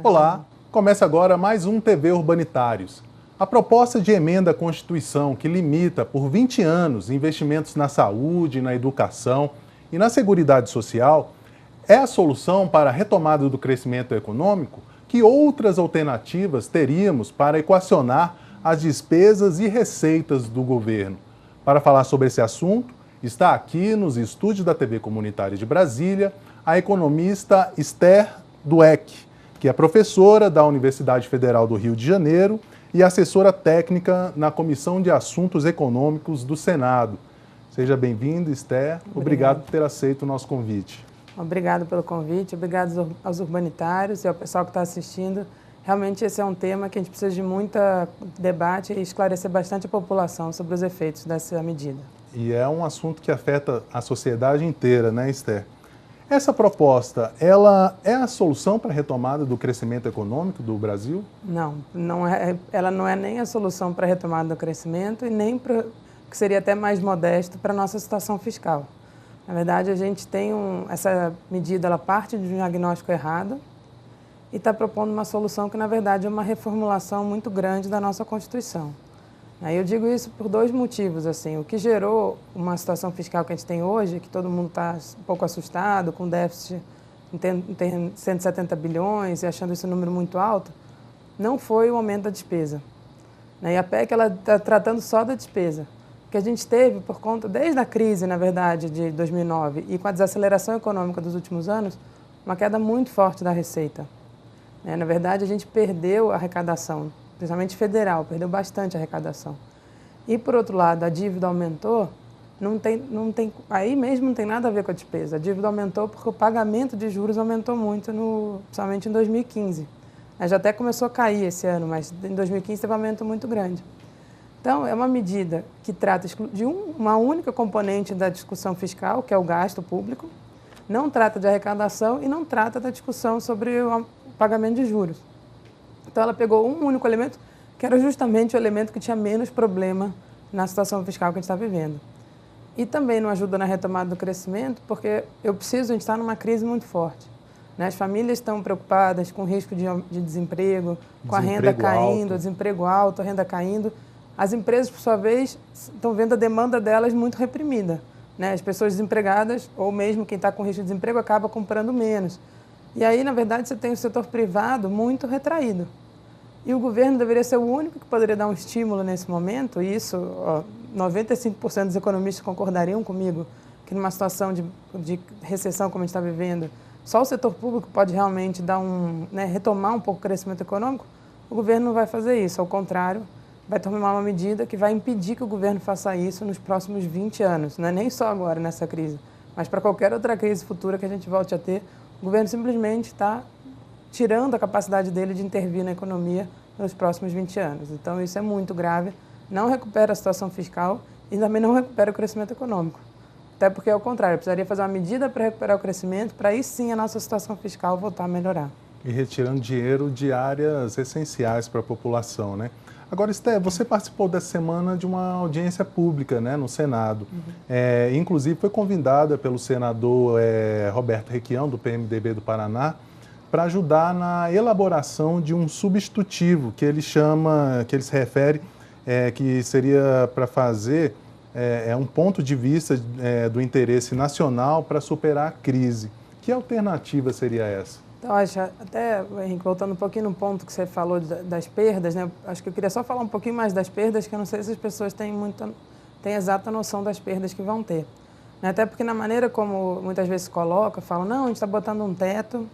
Olá, começa agora mais um TV Urbanitários. A proposta de emenda à Constituição que limita por 20 anos investimentos na saúde, na educação e na seguridade social é a solução para a retomada do crescimento econômico? Que outras alternativas teríamos para equacionar as despesas e receitas do governo? Para falar sobre esse assunto, está aqui nos estúdios da TV Comunitária de Brasília a economista Esther Dweck, que é professora da Universidade Federal do Rio de Janeiro e assessora técnica na Comissão de Assuntos Econômicos do Senado. Seja bem-vinda, Esther. Obrigado por ter aceito o nosso convite. Obrigado pelo convite, obrigado aos urbanitários e ao pessoal que está assistindo. Realmente esse é um tema que a gente precisa de muito debate e esclarecer bastante a população sobre os efeitos dessa medida. E é um assunto que afeta a sociedade inteira, né, Esther? Essa proposta, ela é a solução para a retomada do crescimento econômico do Brasil? Não é, ela não é nem a solução para a retomada do crescimento e nem para que seria até mais modesto para a nossa situação fiscal. Na verdade, a gente tem essa medida, ela parte de um diagnóstico errado e está propondo uma solução que, na verdade, é uma reformulação muito grande da nossa Constituição. Eu digo isso por dois motivos. O que gerou uma situação fiscal que a gente tem hoje, que todo mundo está um pouco assustado, com déficit em 170 bilhões e achando esse número muito alto, não foi o aumento da despesa. E a PEC está tratando só da despesa. Que a gente teve por conta, desde a crise, na verdade, de 2009 e com a desaceleração econômica dos últimos anos, uma queda muito forte da receita. Na verdade, a gente perdeu a arrecadação, principalmente federal, perdeu bastante a arrecadação. E, por outro lado, a dívida aumentou, aí mesmo não tem nada a ver com a despesa. A dívida aumentou porque o pagamento de juros aumentou muito, principalmente em 2015. Já até começou a cair esse ano, mas em 2015 teve um aumento muito grande. Então, é uma medida que trata de uma única componente da discussão fiscal, que é o gasto público, não trata de arrecadação e não trata da discussão sobre o pagamento de juros. Então, ela pegou um único elemento, que era justamente o elemento que tinha menos problema na situação fiscal que a gente está vivendo. E também não ajuda na retomada do crescimento, porque a gente está numa crise muito forte. As famílias estão preocupadas com o risco de desemprego, com a renda caindo, desemprego alto, a renda caindo. As empresas, por sua vez, estão vendo a demanda delas muito reprimida. As pessoas desempregadas, ou mesmo quem está com risco de desemprego, acaba comprando menos. E aí, na verdade, você tem o setor privado muito retraído. E o governo deveria ser o único que poderia dar um estímulo nesse momento, e isso, 95% dos economistas concordariam comigo, que numa situação de recessão como a gente está vivendo, só o setor público pode realmente retomar um pouco o crescimento econômico. O governo não vai fazer isso, ao contrário, vai tomar uma medida que vai impedir que o governo faça isso nos próximos 20 anos. Não é nem só agora nessa crise, mas para qualquer outra crise futura que a gente volte a ter, o governo simplesmente está tirando a capacidade dele de intervir na economia nos próximos 20 anos. Então, isso é muito grave, não recupera a situação fiscal e também não recupera o crescimento econômico. Até porque, ao contrário, precisaria fazer uma medida para recuperar o crescimento, para aí sim a nossa situação fiscal voltar a melhorar. E retirando dinheiro de áreas essenciais para a população, né? Agora, Esther, você participou dessa semana de uma audiência pública, no Senado. Inclusive, foi convidada pelo senador Roberto Requião, do PMDB do Paraná, para ajudar na elaboração de um substitutivo que ele se refere, que seria para fazer um ponto de vista do interesse nacional para superar a crise. Que alternativa seria essa? Então, até, Henrique, voltando um pouquinho no ponto que você falou das perdas, acho que eu queria só falar um pouquinho mais das perdas, que eu não sei se as pessoas têm exata noção das perdas que vão ter. Até porque na maneira como muitas vezes se coloca, falam, não, a gente está botando um teto,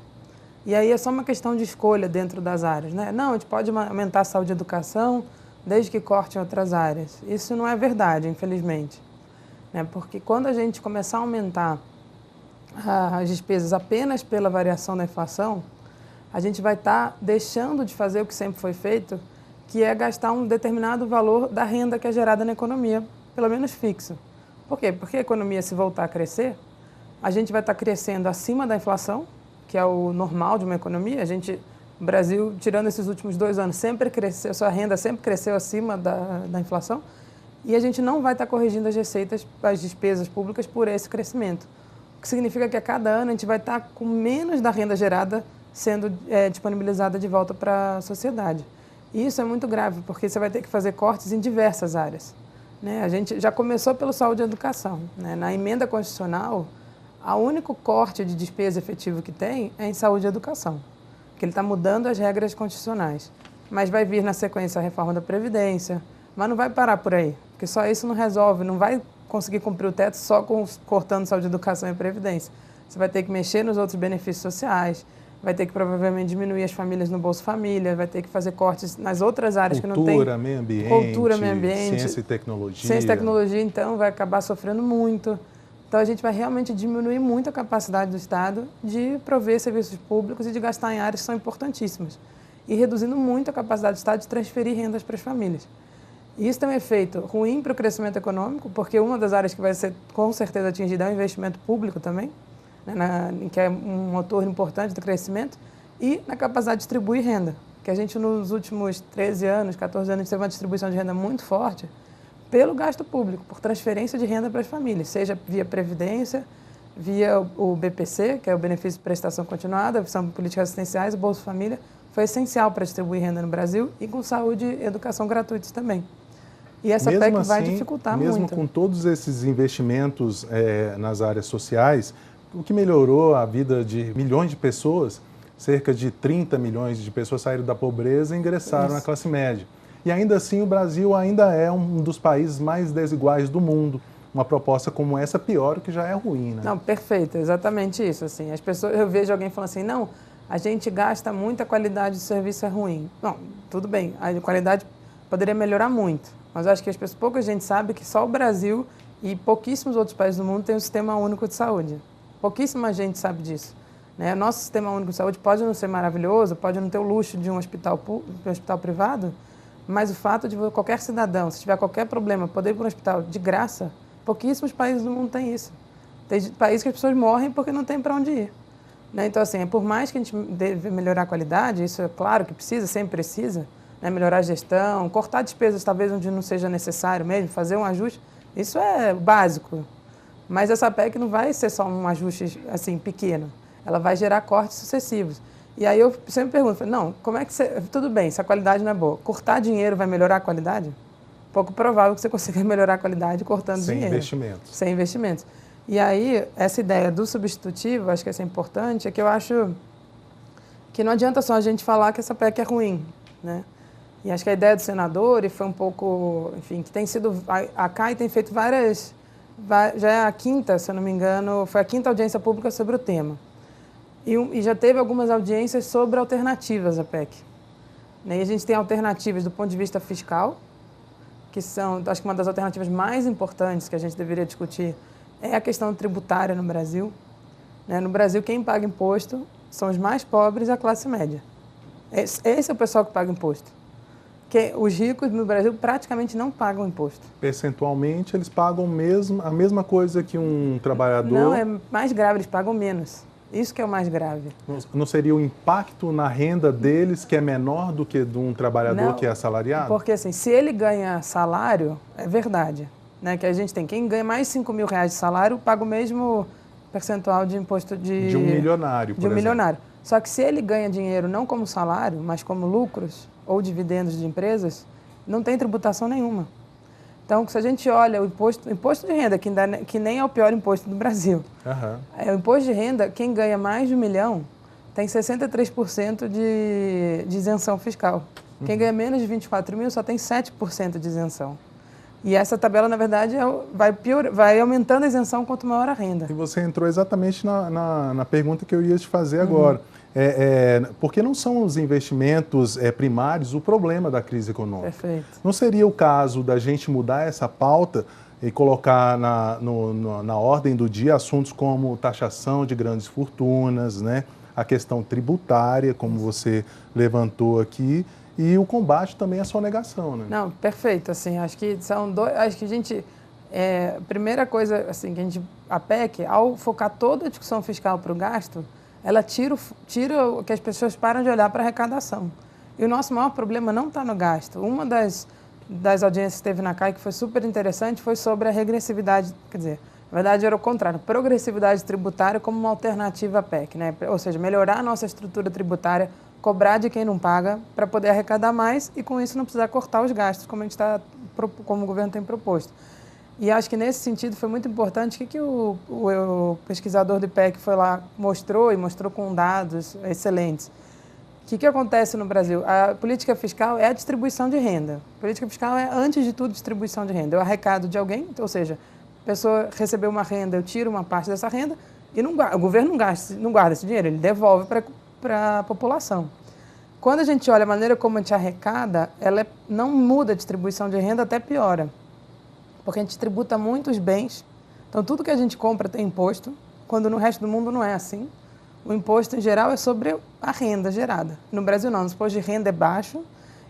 e aí é só uma questão de escolha dentro das áreas. Não, a gente pode aumentar a saúde e a educação, desde que corte em outras áreas. Isso não é verdade, infelizmente. Porque quando a gente começar a aumentar as despesas apenas pela variação da inflação, a gente vai estar deixando de fazer o que sempre foi feito, que é gastar um determinado valor da renda que é gerada na economia, pelo menos fixo. Por quê? Porque a economia, se voltar a crescer, a gente vai estar crescendo acima da inflação, que é o normal de uma economia. O Brasil, tirando esses últimos 2 anos, sempre cresceu, sua renda sempre cresceu acima da inflação, e a gente não vai estar corrigindo as receitas, as despesas públicas por esse crescimento. O que significa que a cada ano a gente vai estar com menos da renda gerada sendo disponibilizada de volta para a sociedade. E isso é muito grave, porque você vai ter que fazer cortes em diversas áreas, né? A gente já começou pelo saúde e educação, né? Na emenda constitucional, o único corte de despesa efetivo que tem é em saúde e educação, que ele está mudando as regras constitucionais. Mas vai vir na sequência a reforma da Previdência, mas não vai parar por aí, porque só isso não resolve, não vai conseguir cumprir o teto só cortando saúde, educação e previdência. Você vai ter que mexer nos outros benefícios sociais, vai ter que provavelmente diminuir as famílias no Bolsa Família, vai ter que fazer cortes nas outras áreas que não tem. Cultura, meio ambiente, ciência e tecnologia. Ciência e tecnologia, então, vai acabar sofrendo muito. Então, a gente vai realmente diminuir muito a capacidade do Estado de prover serviços públicos e de gastar em áreas que são importantíssimas. E reduzindo muito a capacidade do Estado de transferir rendas para as famílias. E isso tem um efeito ruim para o crescimento econômico, porque uma das áreas que vai ser com certeza atingida é o investimento público também, né, que é um motor importante do crescimento, e na capacidade de distribuir renda, que a gente nos últimos 13 anos, 14 anos, teve uma distribuição de renda muito forte pelo gasto público, por transferência de renda para as famílias, seja via Previdência, via o BPC, que é o Benefício de Prestação Continuada, são políticas assistenciais, o Bolsa Família, foi essencial para distribuir renda no Brasil e com saúde e educação gratuitos também. E essa PEC vai dificultar muito. Mesmo com todos esses investimentos nas áreas sociais, o que melhorou a vida de milhões de pessoas, cerca de 30 milhões de pessoas saíram da pobreza e ingressaram na classe média. E ainda assim o Brasil ainda é um dos países mais desiguais do mundo. Uma proposta como essa pior, o que já é ruim, né? Não, perfeito, exatamente isso. Assim, as pessoas, eu vejo alguém falando assim, não, a gente gasta muito, a qualidade do serviço é ruim. Não, tudo bem, a qualidade poderia melhorar muito, mas eu acho que pouca gente sabe que só o Brasil e pouquíssimos outros países do mundo têm um sistema único de saúde. Pouquíssima gente sabe disso, né? Nosso sistema único de saúde pode não ser maravilhoso, pode não ter o luxo de um hospital privado, mas o fato de qualquer cidadão, se tiver qualquer problema, poder ir para um hospital de graça, pouquíssimos países do mundo têm isso. Tem países que as pessoas morrem porque não tem para onde ir. Né? Então, assim, por mais que a gente deve melhorar a qualidade, isso é claro que precisa, sempre precisa, né? Melhorar a gestão, cortar despesas talvez onde não seja necessário mesmo, fazer um ajuste, isso é básico. Mas essa PEC não vai ser só um ajuste assim, pequeno, ela vai gerar cortes sucessivos. E aí eu sempre pergunto, não, como é que você... Tudo bem, se a qualidade não é boa, cortar dinheiro vai melhorar a qualidade? Pouco provável que você consiga melhorar a qualidade cortando dinheiro. Sem investimentos. Sem investimentos. E aí, essa ideia do substitutivo, acho que essa é importante, é que eu acho que não adianta só a gente falar que essa PEC é ruim, né? E acho que a ideia do senador, e foi um pouco, enfim, que tem sido... A CAI tem feito várias... Já é a quinta, se eu não me engano, foi a quinta audiência pública sobre o tema. E já teve algumas audiências sobre alternativas à PEC. E a gente tem alternativas do ponto de vista fiscal, que são, acho que uma das alternativas mais importantes que a gente deveria discutir é a questão tributária no Brasil. No Brasil, quem paga imposto são os mais pobres e a classe média. Esse é o pessoal que paga imposto. Os ricos no Brasil praticamente não pagam imposto. Percentualmente, eles pagam a mesma coisa que um trabalhador... Não, é mais grave, eles pagam menos. Isso que é o mais grave. Não seria o impacto na renda deles que é menor do que de um trabalhador que é assalariado? Porque assim, se ele ganha salário, é verdade, né? Que a gente tem, quem ganha mais de R$5.000 de salário, paga o mesmo percentual de imposto de um milionário, por exemplo. Milionário. Só que se ele ganha dinheiro não como salário, mas como lucros ou dividendos de empresas, não tem tributação nenhuma. Então, se a gente olha o imposto de renda, que nem é o pior imposto do Brasil, o imposto de renda, quem ganha mais de R$1 milhão tem 63% de isenção fiscal. Quem ganha menos de 24 mil só tem 7% de isenção. E essa tabela, na verdade, vai aumentando a isenção quanto maior a renda. E você entrou exatamente na pergunta que eu ia te fazer agora. Por que não são os investimentos primários o problema da crise econômica? Perfeito. Não seria o caso da gente mudar essa pauta e colocar na ordem do dia assuntos como taxação de grandes fortunas, né? A questão tributária, como você levantou aqui, e o combate também à sonegação, né? Não, perfeito. Assim, acho que são dois. Acho que a gente. Primeira coisa, assim, que a PEC, ao focar toda a discussão fiscal para o gasto, ela tira que as pessoas param de olhar para a arrecadação. E o nosso maior problema não está no gasto. Uma das audiências que teve na CAI, que foi super interessante, foi sobre a regressividade, quer dizer, Na verdade, era o contrário, progressividade tributária como uma alternativa à PEC, né? Ou seja, melhorar a nossa estrutura tributária, cobrar de quem não paga para poder arrecadar mais e com isso não precisar cortar os gastos, como o governo tem proposto. E acho que nesse sentido foi muito importante que o pesquisador do IPEC foi lá, mostrou com dados excelentes. O que acontece no Brasil? A política fiscal é a distribuição de renda. A política fiscal é, antes de tudo, distribuição de renda. Eu arrecado de alguém, ou seja, a pessoa recebeu uma renda, eu tiro uma parte dessa renda e o governo não guarda esse dinheiro, ele devolve para a população. Quando a gente olha a maneira como a gente arrecada, ela não muda a distribuição de renda, até piora. Porque a gente tributa muitos bens, então tudo que a gente compra tem imposto, quando no resto do mundo não é assim. O imposto, em geral, é sobre a renda gerada. No Brasil, não. Nosso imposto de renda é baixo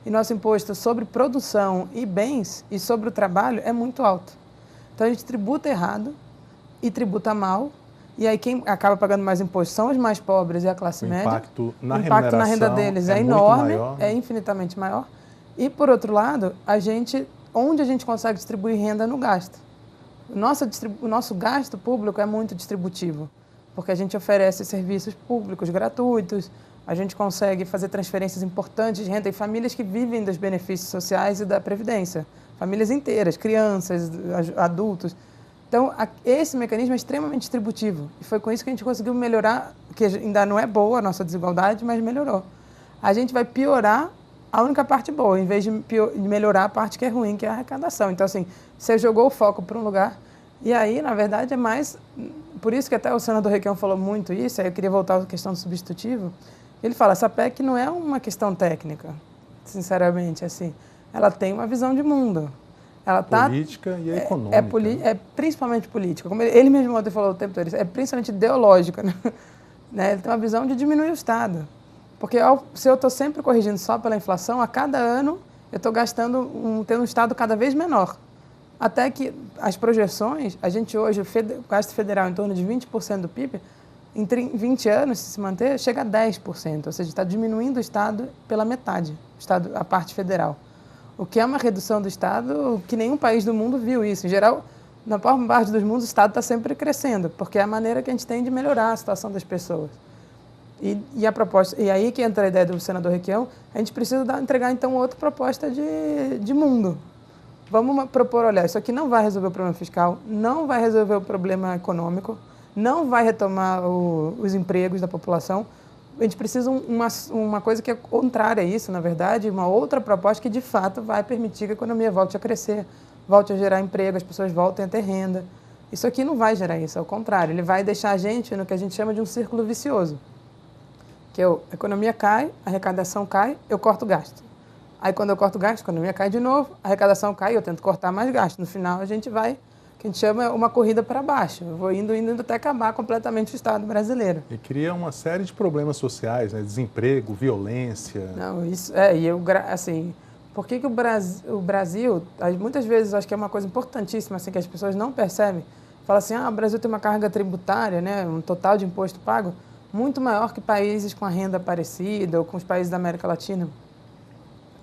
e nosso imposto sobre produção e bens e sobre o trabalho é muito alto. Então, a gente tributa errado e tributa mal. E aí, quem acaba pagando mais imposto são os mais pobres e a classe média. O impacto na renda deles é enorme, é infinitamente maior. E, por outro lado, onde a gente consegue distribuir renda no gasto. O nosso gasto público é muito distributivo, porque a gente oferece serviços públicos gratuitos, a gente consegue fazer transferências importantes de renda em famílias que vivem dos benefícios sociais e da Previdência. Famílias inteiras, crianças, adultos. Então, esse mecanismo é extremamente distributivo. E foi com isso que a gente conseguiu melhorar, que ainda não é boa a nossa desigualdade, mas melhorou. A gente vai piorar a única parte boa, em vez de melhorar a parte que é ruim, que é a arrecadação. Então, assim, você jogou o foco para um lugar, e aí, na verdade, é mais... Por isso que até o senador Requião falou muito isso, aí eu queria voltar à questão do substitutivo. Ele fala, essa PEC não é uma questão técnica, sinceramente, assim. Ela tem uma visão de mundo. Ela política e econômica. É principalmente política. Como ele mesmo ontem falou o tempo todo, é principalmente ideológica. Né? Ele tem uma visão de diminuir o Estado. Porque se eu estou sempre corrigindo só pela inflação, a cada ano eu estou tendo um Estado cada vez menor. Até que as projeções, a gente hoje, o gasto federal em torno de 20% do PIB, em 20 anos, se manter, chega a 10%. Ou seja, está diminuindo o Estado pela metade, a parte federal. O que é uma redução do Estado que nenhum país do mundo viu isso. Em geral, na maior parte dos mundos, o Estado está sempre crescendo, porque é a maneira que a gente tem de melhorar a situação das pessoas. E a proposta, e aí que entra a ideia do senador Requião, a gente precisa entregar, então, outra proposta de mundo. Vamos propor, olha, isso aqui não vai resolver o problema fiscal, não vai resolver o problema econômico, não vai retomar os empregos da população. A gente precisa uma coisa que é contrária a isso, na verdade, uma outra proposta que, de fato, vai permitir que a economia volte a crescer, volte a gerar emprego, as pessoas voltem a ter renda. Isso aqui não vai gerar isso, ao contrário, ele vai deixar a gente no que a gente chama de um círculo vicioso. Que a economia cai, a arrecadação cai, eu corto gasto. Aí, quando eu corto gasto, a economia cai de novo, a arrecadação cai, eu tento cortar mais gasto. No final, a gente vai, que a gente chama uma corrida para baixo. Eu vou indo até acabar completamente o Estado brasileiro. E cria uma série de problemas sociais, né? Desemprego, violência. Não, isso assim, por que o Brasil, muitas vezes, acho que é uma coisa importantíssima, assim, que as pessoas não percebem. Fala assim, o Brasil tem uma carga tributária, né? Um total de imposto pago muito maior que países com a renda parecida ou com os países da América Latina.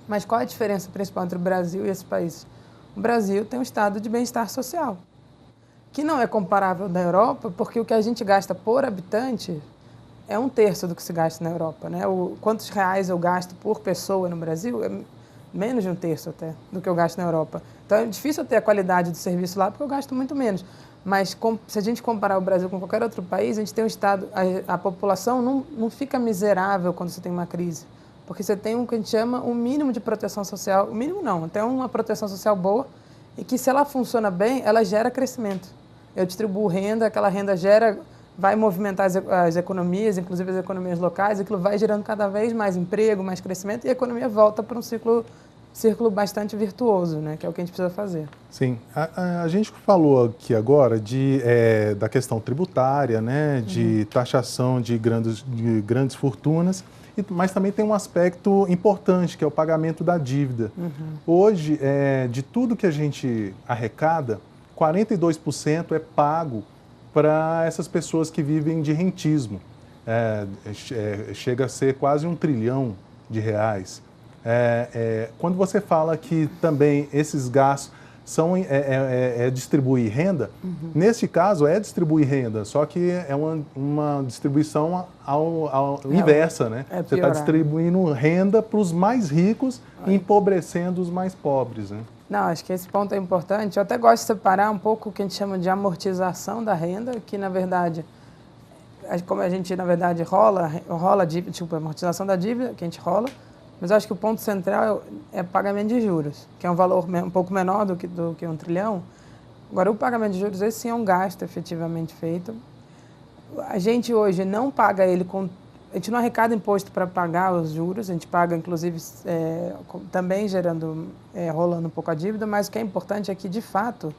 Mas qual é a diferença principal entre o Brasil e esses países? O Brasil tem um estado de bem-estar social, que não é comparável da Europa, porque o que a gente gasta por habitante é 1/3 do que se gasta na Europa, né? Quantos reais eu gasto por pessoa no Brasil é menos de 1/3 até do que eu gasto na Europa. Então é difícil ter a qualidade do serviço lá, porque eu gasto muito menos. Mas se a gente comparar o Brasil com qualquer outro país, a gente tem um estado, a população não fica miserável quando você tem uma crise. Porque você tem o que a gente chama um mínimo de proteção social, o mínimo não, até uma proteção social boa, e que se ela funciona bem, ela gera crescimento. Eu distribuo renda, aquela renda vai movimentar as economias, inclusive as economias locais, aquilo vai gerando cada vez mais emprego, mais crescimento, e a economia volta para um círculo bastante virtuoso, né, que é o que a gente precisa fazer. Sim, a gente falou aqui agora da questão tributária, né, de taxação de grandes fortunas, mas também tem um aspecto importante, que é o pagamento da dívida. Hoje, de tudo que a gente arrecada, 42% é pago para essas pessoas que vivem de rentismo. Chega a ser quase R$1 trilhão. Quando você fala que também esses gastos é distribuir renda. Neste caso, é distribuir renda, só que é uma distribuição inversa, né? Você está distribuindo renda para os mais ricos e empobrecendo os mais pobres, né? Não, acho que esse ponto é importante. Eu até gosto de separar um pouco o que a gente chama de amortização da renda, que, na verdade, como a gente, na verdade, rola dívida, tipo, amortização da dívida, que a gente rola, mas eu acho que o ponto central é pagamento de juros, que é um valor um pouco menor do que $1 trilhão. Agora, o pagamento de juros, esse sim é um gasto efetivamente feito. A gente hoje não paga ele a gente não arrecada imposto para pagar os juros, a gente paga, inclusive, também rolando um pouco a dívida, mas o que é importante é que, de fato,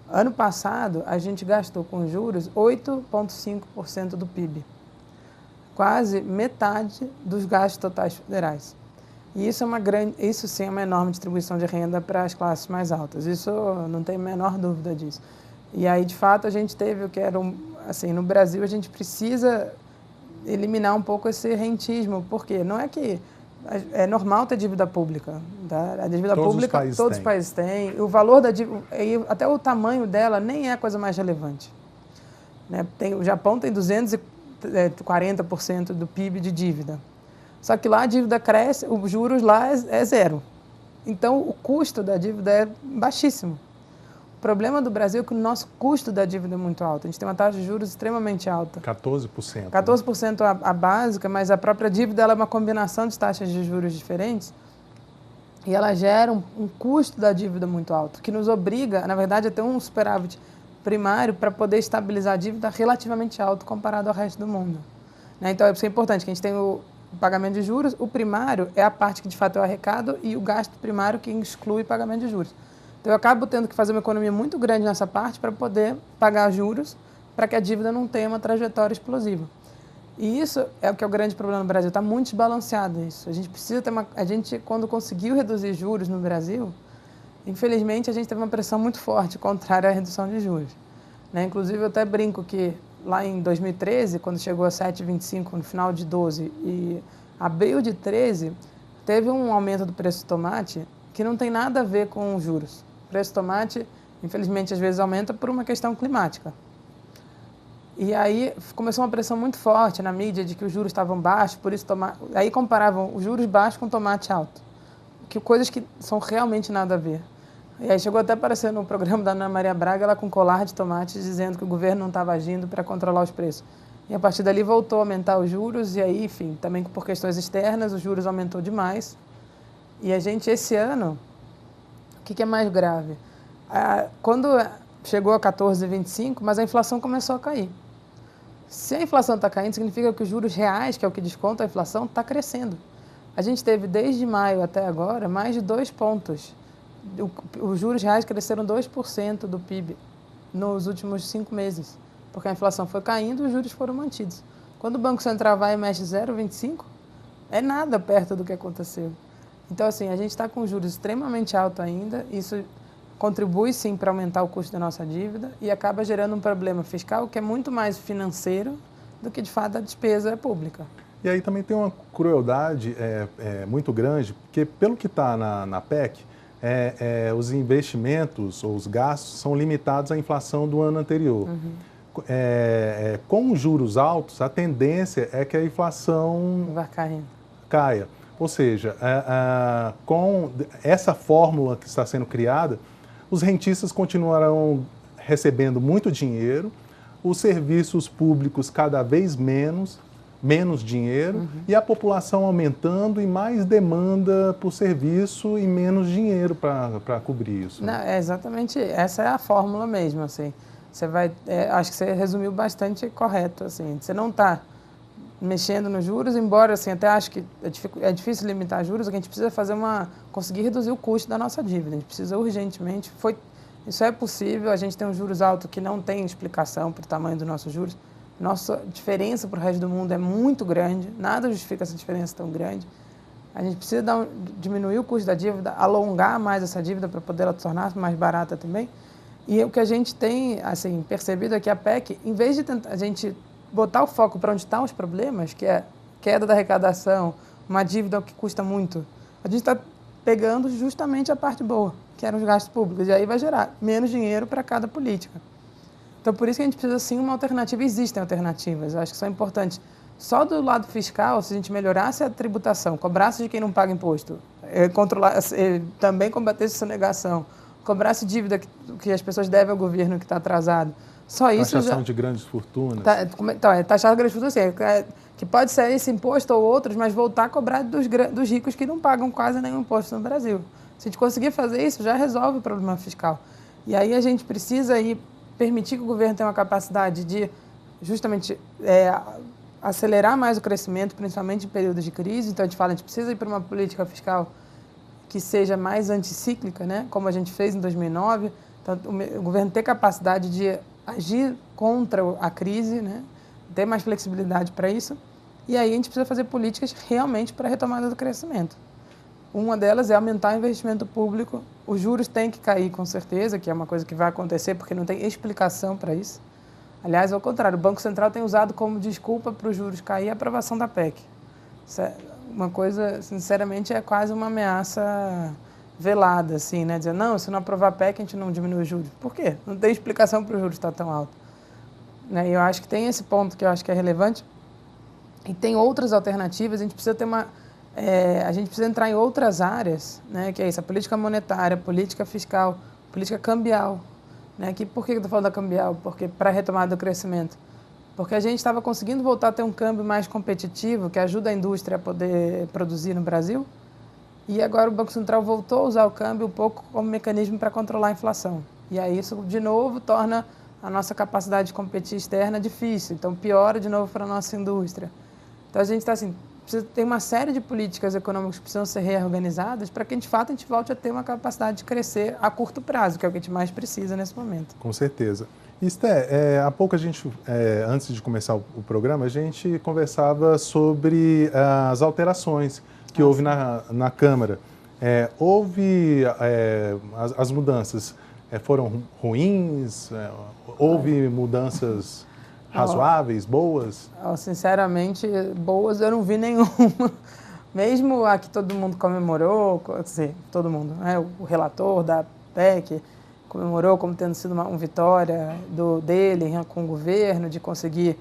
ano passado, a gente gastou com juros 8,5% do PIB. Quase metade dos gastos totais federais. E isso sim é uma enorme distribuição de renda para as classes mais altas. Isso não tem a menor dúvida disso. E aí, de fato, a gente teve o que era assim, no Brasil a gente precisa eliminar um pouco esse rentismo, porque não é que é normal ter dívida pública, tá? A dívida pública todos os países têm. O valor da dívida, até o tamanho dela nem é a coisa mais relevante, né? O Japão tem 240% do PIB de dívida. Só que lá a dívida cresce, os juros lá é zero. Então, o custo da dívida é baixíssimo. O problema do Brasil é que o nosso custo da dívida é muito alto. A gente tem uma taxa de juros extremamente alta. 14%. 14% a básica, mas a própria dívida ela é uma combinação de taxas de juros diferentes. E ela gera um custo da dívida muito alto, que nos obriga, na verdade, a ter um superávit primário para poder estabilizar a dívida relativamente alto comparado ao resto do mundo, né? Então, isso é importante, que a gente tem o pagamento de juros. O primário é a parte que, de fato, é o arrecado, e o gasto primário que exclui o pagamento de juros. Então, eu acabo tendo que fazer uma economia muito grande nessa parte para poder pagar juros, para que a dívida não tenha uma trajetória explosiva. E isso é o que é o grande problema no Brasil. Está muito desbalanceado isso. A gente precisa ter quando conseguiu reduzir juros no Brasil, infelizmente, a gente teve uma pressão muito forte contrária à redução de juros, né? Inclusive, eu até brinco que lá em 2013, quando chegou a 7,25 no final de 12 e abril de 13, teve um aumento do preço do tomate que não tem nada a ver com os juros. O preço do tomate, infelizmente, às vezes aumenta por uma questão climática. E aí começou uma pressão muito forte na mídia de que os juros estavam baixos, por isso aí comparavam os juros baixos com tomate alto, coisas que são realmente nada a ver. E aí chegou até a aparecer no programa da Ana Maria Braga, ela com colar de tomates, dizendo que o governo não estava agindo para controlar os preços. E a partir dali voltou a aumentar os juros, e aí, enfim, também por questões externas, os juros aumentou demais. E a gente, esse ano, o que é mais grave? Quando chegou a 14,25, mas a inflação começou a cair. Se a inflação está caindo, significa que os juros reais, que é o que desconta a inflação, está crescendo. A gente teve, desde maio até agora, mais de 2 pontos. Os juros reais cresceram 2% do PIB nos últimos 5 meses, porque a inflação foi caindo e os juros foram mantidos. Quando o Banco Central vai e mexe 0,25, é nada perto do que aconteceu. Então, assim, a gente está com juros extremamente altos ainda, isso contribui, sim, para aumentar o custo da nossa dívida e acaba gerando um problema fiscal que é muito mais financeiro do que, de fato, a despesa pública. E aí também tem uma crueldade muito grande, porque pelo que está na PEC, os investimentos ou os gastos são limitados à inflação do ano anterior. Com os juros altos, a tendência é que a inflação caia. Ou seja, com essa fórmula que está sendo criada, os rentistas continuarão recebendo muito dinheiro, os serviços públicos cada vez menos dinheiro, e a população aumentando e mais demanda por serviço e menos dinheiro para cobrir isso. Não, exatamente, essa é a fórmula mesmo, assim. Você acho que você resumiu bastante correto, assim. Você não está mexendo nos juros, embora, assim, até acho que é difícil limitar juros, a gente precisa conseguir reduzir o custo da nossa dívida. A gente precisa urgentemente, isso é possível, a gente tem um juros alto que não tem explicação para o tamanho dos nossos juros. Nossa diferença para o resto do mundo é muito grande, nada justifica essa diferença tão grande. A gente precisa diminuir o custo da dívida, alongar mais essa dívida para poder ela tornar mais barata também. E o que a gente tem, assim, percebido é que a PEC, em vez de a gente botar o foco para onde estão os problemas, que é queda da arrecadação, uma dívida que custa muito, a gente está pegando justamente a parte boa, que eram os gastos públicos. E aí vai gerar menos dinheiro para cada política. Então, por isso que a gente precisa, sim, uma alternativa. Existem alternativas, eu acho que são importantes. Só do lado fiscal, se a gente melhorasse a tributação, cobrasse de quem não paga imposto, também combatesse sonegação, cobrasse dívida que as pessoas devem ao governo que está atrasado. Só isso taxação de grandes fortunas. Taxar de grandes fortunas, assim, que pode ser esse imposto ou outros, mas voltar a cobrar dos ricos que não pagam quase nenhum imposto no Brasil. Se a gente conseguir fazer isso, já resolve o problema fiscal. E aí a gente precisa permitir que o governo tenha uma capacidade de justamente acelerar mais o crescimento, principalmente em períodos de crise. Então, a gente precisa ir para uma política fiscal que seja mais anticíclica, né? Como a gente fez em 2009. Então, o governo ter capacidade de agir contra a crise, né? Ter mais flexibilidade para isso. E aí a gente precisa fazer políticas realmente para a retomada do crescimento. Uma delas é aumentar o investimento público. Os juros têm que cair, com certeza, que é uma coisa que vai acontecer, porque não tem explicação para isso. Aliás, ao contrário, o Banco Central tem usado como desculpa para os juros cair a aprovação da PEC. Isso é uma coisa, sinceramente, é quase uma ameaça velada, assim, né? Dizer, não, se não aprovar a PEC, a gente não diminui os juros. Por quê? Não tem explicação para os juros estar tão alto. Né? E eu acho que tem esse ponto que eu acho que é relevante. E tem outras alternativas, a gente precisa ter a gente precisa entrar em outras áreas, né? Que é isso, a política monetária, política fiscal, política cambial. Né? Por que eu estou falando da cambial? Porque para a retomada do crescimento. Porque a gente estava conseguindo voltar a ter um câmbio mais competitivo, que ajuda a indústria a poder produzir no Brasil. E agora o Banco Central voltou a usar o câmbio um pouco como mecanismo para controlar a inflação. E aí isso, de novo, torna a nossa capacidade de competir externa difícil. Então, piora de novo para a nossa indústria. Então, a gente está assim, tem uma série de políticas econômicas que precisam ser reorganizadas para que, de fato, a gente volte a ter uma capacidade de crescer a curto prazo, que é o que a gente mais precisa nesse momento. Com certeza. Esté, há pouco a gente, antes de começar o programa, a gente conversava sobre as alterações que houve na Câmara. As mudanças foram ruins? Houve mudanças razoáveis, boas? Sinceramente, boas eu não vi nenhuma. Mesmo a que todo mundo comemorou, quer dizer, todo mundo, né? O relator da PEC comemorou como tendo sido uma vitória dele com o governo, de conseguir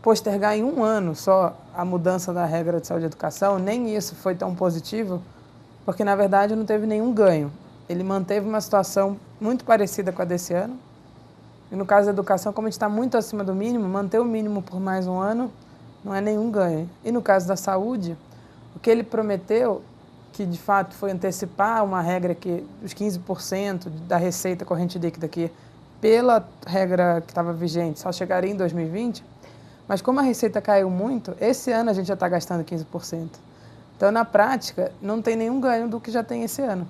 postergar em um ano só a mudança da regra de saúde e educação. Nem isso foi tão positivo, porque, na verdade, não teve nenhum ganho. Ele manteve uma situação muito parecida com a desse ano. E no caso da educação, como a gente está muito acima do mínimo, manter o mínimo por mais um ano não é nenhum ganho. E no caso da saúde, o que ele prometeu, que de fato foi antecipar uma regra que os 15% da receita corrente líquida, que pela regra que estava vigente só chegaria em 2020, mas como a receita caiu muito, esse ano a gente já está gastando 15%. Então, na prática, não tem nenhum ganho do que já tem esse ano.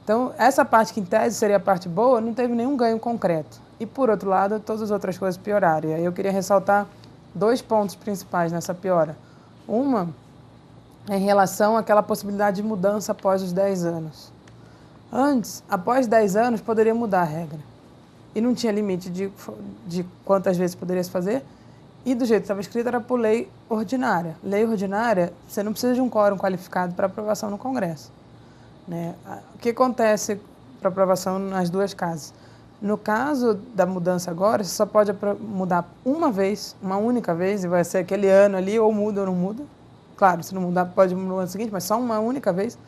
Então, essa parte que em tese seria a parte boa, não teve nenhum ganho concreto. E, por outro lado, todas as outras coisas pioraram. E aí eu queria ressaltar 2 pontos principais nessa piora. Uma é em relação àquela possibilidade de mudança após os 10 anos. Antes, após 10 anos, poderia mudar a regra. E não tinha limite de quantas vezes poderia se fazer. E do jeito que estava escrito, era por lei ordinária. Lei ordinária, você não precisa de um quórum qualificado para aprovação no Congresso. Né? O que acontece para aprovação nas 2 casas? No caso da mudança agora, você só pode mudar uma vez, uma única vez, e vai ser aquele ano ali, ou muda ou não muda. Claro, se não mudar, pode mudar no ano seguinte, mas só uma única vez.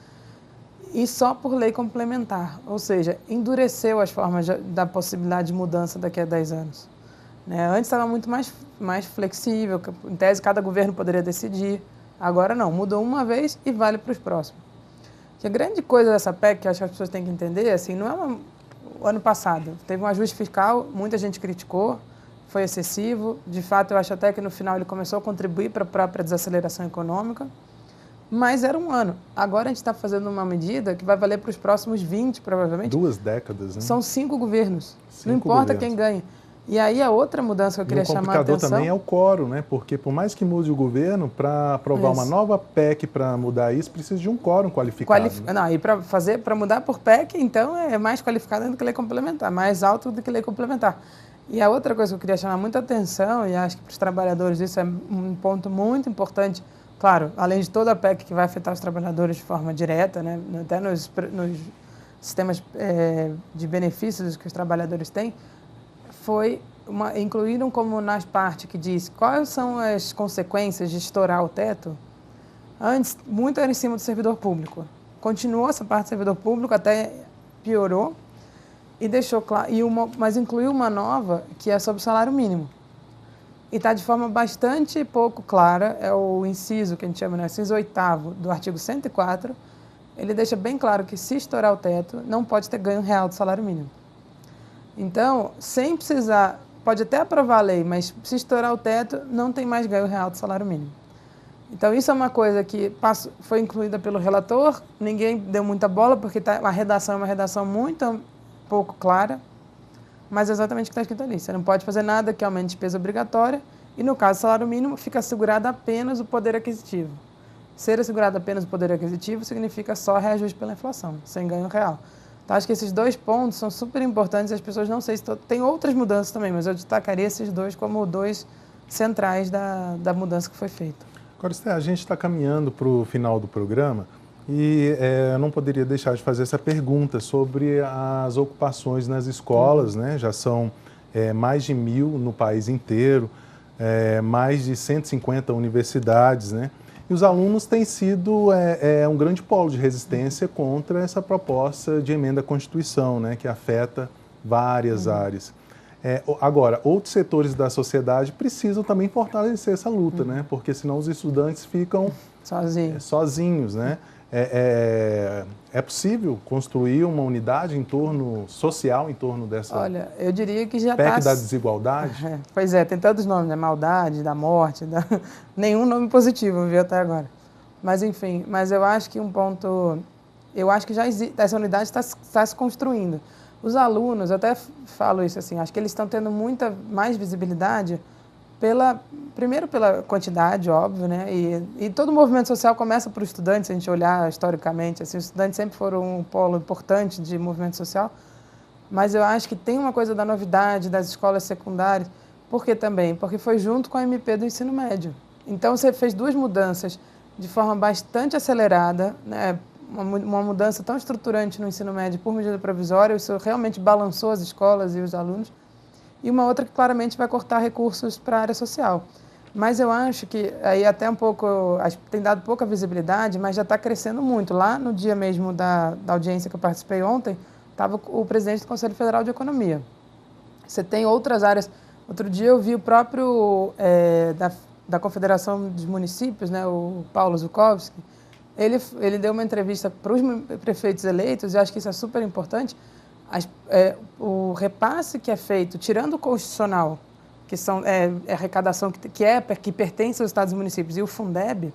E só por lei complementar, ou seja, endureceu as formas da possibilidade de mudança daqui a 10 anos. Né? Antes estava muito mais flexível, em tese cada governo poderia decidir. Agora não, mudou uma vez e vale para os próximos. E a grande coisa dessa PEC, que eu acho que as pessoas têm que entender, assim, não é o ano passado teve um ajuste fiscal, muita gente criticou, foi excessivo. De fato, eu acho até que no final ele começou a contribuir para a própria desaceleração econômica, mas era um ano. Agora a gente está fazendo uma medida que vai valer para os próximos 20, provavelmente. 2 décadas, né? São 5 governos. Não importa quem ganha. E aí a outra mudança que eu queria chamar a atenção... O complicador também é o quórum, né? Porque por mais que mude o governo, para aprovar uma nova PEC para mudar isso, precisa de um quórum qualificado. Né? Não, e para mudar por PEC, então, é mais qualificado do que lei complementar, mais alto do que lei complementar. E a outra coisa que eu queria chamar muita atenção, e acho que para os trabalhadores isso é um ponto muito importante, claro, além de toda a PEC que vai afetar os trabalhadores de forma direta, né? Até sistemas de benefícios que os trabalhadores têm, incluíram como nas partes que diz quais são as consequências de estourar o teto. Antes, muito era em cima do servidor público. Continuou essa parte do servidor público, até piorou, e deixou claro, mas incluiu uma nova que é sobre o salário mínimo. E está de forma bastante pouco clara, é o inciso, que a gente chama, né, inciso 8º do artigo 104, ele deixa bem claro que se estourar o teto, não pode ter ganho real do salário mínimo. Então, sem precisar, pode até aprovar a lei, mas se estourar o teto, não tem mais ganho real do salário mínimo. Então, isso é uma coisa que foi incluída pelo relator, ninguém deu muita bola, porque a redação é uma redação muito pouco clara, mas é exatamente o que está escrito ali. Você não pode fazer nada que aumente despesa obrigatória, e no caso do salário mínimo, fica assegurado apenas o poder aquisitivo. Ser assegurado apenas o poder aquisitivo significa só reajuste pela inflação, sem ganho real. Então, acho que esses 2 pontos são super importantes, as pessoas não sei se... Tem outras mudanças também, mas eu destacaria esses 2 como 2 centrais da mudança que foi feita. Agora, Esther, a gente está caminhando para o final do programa e eu não poderia deixar de fazer essa pergunta sobre as ocupações nas escolas, né? Já são mais de 1.000 no país inteiro, mais de 150 universidades, né? E os alunos têm sido um grande polo de resistência contra essa proposta de emenda à Constituição, né? Que afeta várias áreas. Agora, outros setores da sociedade precisam também fortalecer essa luta, né? Porque senão os estudantes ficam sozinhos, né? É possível construir uma unidade social em torno dessa... Olha, eu diria que já PEC da desigualdade? Pois é, tem tantos nomes, né? Maldade, da morte, nenhum nome positivo, viu, até agora. Mas, enfim, eu acho que eu acho que já existe, essa unidade está se construindo. Os alunos, eu até falo isso assim, acho que eles estão tendo muita mais visibilidade, primeiro pela quantidade, óbvio, né? E todo o movimento social começa por estudantes, se a gente olhar historicamente, assim, os estudantes sempre foram um polo importante de movimento social, mas eu acho que tem uma coisa da novidade das escolas secundárias. Por que também? Porque foi junto com a MP do ensino médio. Então, você fez 2 mudanças de forma bastante acelerada, né? Uma mudança tão estruturante no ensino médio por medida provisória, isso realmente balançou as escolas e os alunos, e uma outra que claramente vai cortar recursos para a área social. Mas eu acho que aí até tem dado pouca visibilidade, mas já está crescendo muito. Lá no dia mesmo da audiência que eu participei ontem, estava o presidente do Conselho Federal de Economia. Você tem outras áreas. Outro dia eu vi o próprio da Confederação dos Municípios, né, o Paulo Zukovski. Ele deu uma entrevista para os prefeitos eleitos, e acho que isso é super importante. O repasse que é feito, tirando o constitucional, que são arrecadação que pertence aos estados e municípios, e o Fundeb,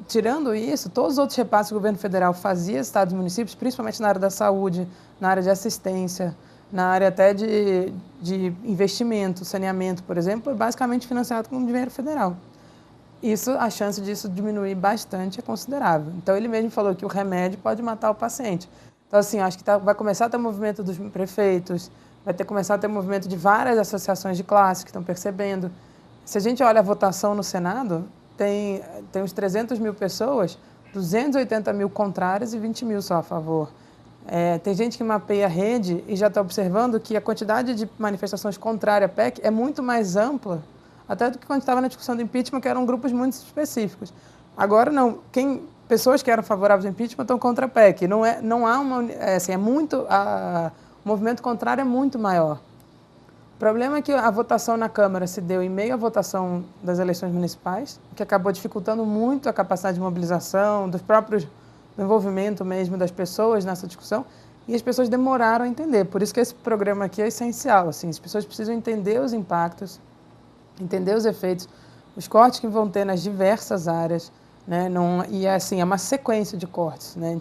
tirando isso, todos os outros repasses que o governo federal fazia aos estados e municípios, principalmente na área da saúde, na área de assistência, na área até de investimento, saneamento, por exemplo, é basicamente financiado com dinheiro federal. A chance disso diminuir bastante é considerável. Então, ele mesmo falou que o remédio pode matar o paciente. Então, assim, acho que vai começar a ter movimento dos prefeitos, começar a ter movimento de várias associações de classe que estão percebendo. Se a gente olha a votação no Senado, tem uns 300 mil pessoas, 280 mil contrárias e 20 mil só a favor. Tem gente que mapeia a rede e já está observando que a quantidade de manifestações contrárias à PEC é muito mais ampla, até do que quando estava na discussão do impeachment, que eram grupos muito específicos. Agora, não. Pessoas que eram favoráveis ao impeachment estão contra a PEC. Não há uma... o movimento contrário é muito maior. O problema é que a votação na Câmara se deu em meio à votação das eleições municipais, que acabou dificultando muito a capacidade de mobilização, do envolvimento mesmo das pessoas nessa discussão, e as pessoas demoraram a entender. Por isso que esse programa aqui é essencial. Assim, as pessoas precisam entender os impactos, entender os efeitos, os cortes que vão ter nas diversas áreas, né? É uma sequência de cortes, né?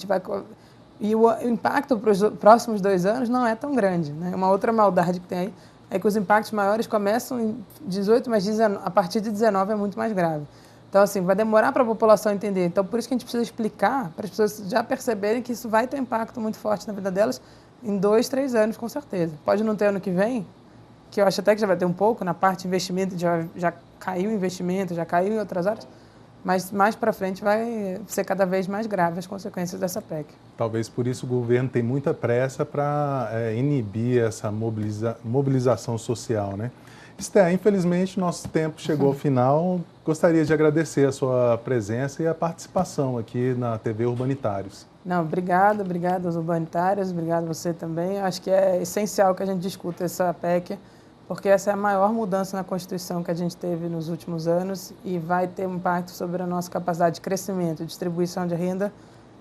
E o impacto para os próximos 2 anos não é tão grande, né? Uma outra maldade que tem aí é que os impactos maiores começam em 18, mas a partir de 19 é muito mais grave. Então, assim, vai demorar para a população entender. Então, por isso que a gente precisa explicar, para as pessoas já perceberem que isso vai ter impacto muito forte na vida delas em 2, 3 anos, com certeza. Pode não ter ano que vem, que eu acho até que já vai ter um pouco, na parte de investimento, já caiu o investimento, já caiu em outras áreas, mas mais para frente vai ser cada vez mais grave as consequências dessa PEC. Talvez por isso o governo tem muita pressa para inibir essa mobilização social, né? Esté, infelizmente nosso tempo chegou ao final. Gostaria de agradecer a sua presença e a participação aqui na TV Urbanitários. Não, obrigado aos urbanitários, obrigado a você também. Eu acho que é essencial que a gente discuta essa PEC, porque essa é a maior mudança na Constituição que a gente teve nos últimos anos e vai ter um impacto sobre a nossa capacidade de crescimento e distribuição de renda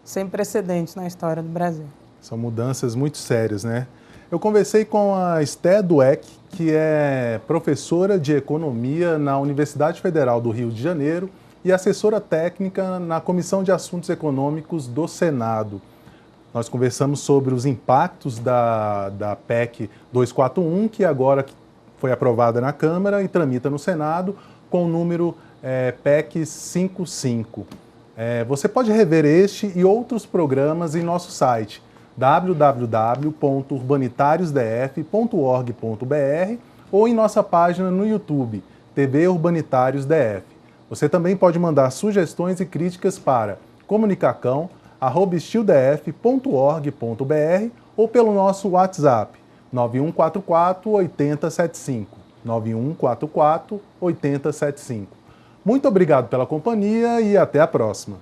sem precedentes na história do Brasil. São mudanças muito sérias, né? Eu conversei com a Esté Dweck, que é professora de Economia na Universidade Federal do Rio de Janeiro e assessora técnica na Comissão de Assuntos Econômicos do Senado. Nós conversamos sobre os impactos da PEC 241, que agora foi aprovada na Câmara e tramita no Senado, com o número PEC 55. Você pode rever este e outros programas em nosso site www.urbanitariosdf.org.br ou em nossa página no YouTube, TV Urbanitários DF. Você também pode mandar sugestões e críticas para comunicacão@estildf.org.br ou pelo nosso WhatsApp 9144 8075. 9144 8075. Muito obrigado pela companhia e até a próxima.